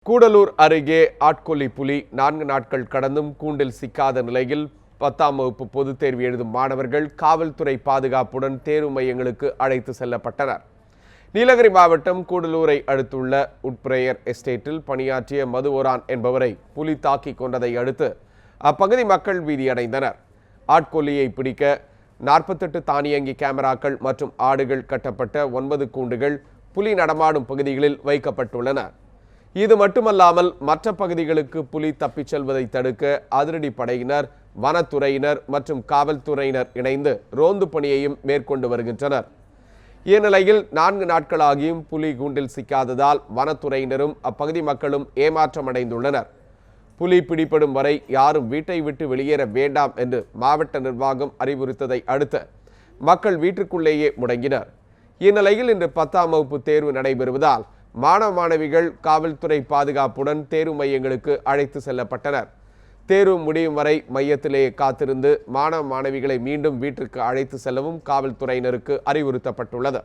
கூடலூர் அருகே ஆட்கொல்லி புலி 4 நாட்கள் கடந்தும் கூண்டில் சிக்காத நிலையில் 10ஆம் வகுப்பு பொதுத் தேர்வு எழுதும் மாணவர்கள் காவல்துறை பாதுகாப்புடன் தேர்வு மையங்களுக்கு அழைத்து செல்லப்பட்டனர். நீலகிரி மாவட்டம் கூடலூரை அடுத்துள்ள உட்பிரேயர் எஸ்டேட்டில் பணியாற்றிய மதுவோரான் என்பவரை புலி தாக்கி கொண்டதை அடுத்து அப்பகுதி மக்கள் பீதியடைந்தனர். ஆட்கொல்லியை பிடிக்க 48 தானியங்கி கேமராக்கள் மற்றும் ஆடுகள் கட்டப்பட்ட 9 கூண்டுகள் புலி நடமாடும் பகுதிகளில் வைக்கப்பட்டுள்ளன. இது மட்டுமல்லாமல் மற்ற பகுதிகளுக்கு புலி தப்பிச் செல்வதை தடுக்க அதிரடி படையினர், வனத்துறையினர் மற்றும் காவல்துறையினர் இணைந்து ரோந்து பணியையும் மேற்கொண்டு வருகின்றனர். இந்நிலையில் 4 நாட்களாகியும் புலி கூண்டில் சிக்காததால் வனத்துறையினரும் அப்பகுதி மக்களும் ஏமாற்றமடைந்துள்ளனர். புலி பிடிபடும் வரை யாரும் வீட்டை விட்டு வெளியேற வேண்டாம் என்று மாவட்ட நிர்வாகம் அறிவுறுத்ததை அடுத்து மக்கள் வீட்டுக்குள்ளேயே முடங்கினர். இந்நிலையில் இன்று 10ஆம் வகுப்பு தேர்வு நடைபெறுவதால் மாணவ மாணவிகள் காவல்துறை பாதுகாப்புடன் தேர்வு மையங்களுக்கு அழைத்து செல்லப்பட்டனர். தேர்வு முடியும் வரை மையத்திலேயே காத்திருந்து மாணவ மாணவிகளை மீண்டும் வீட்டிற்கு அழைத்து செல்லவும் காவல்துறையினருக்கு அறிவுறுத்தப்பட்டுள்ளது.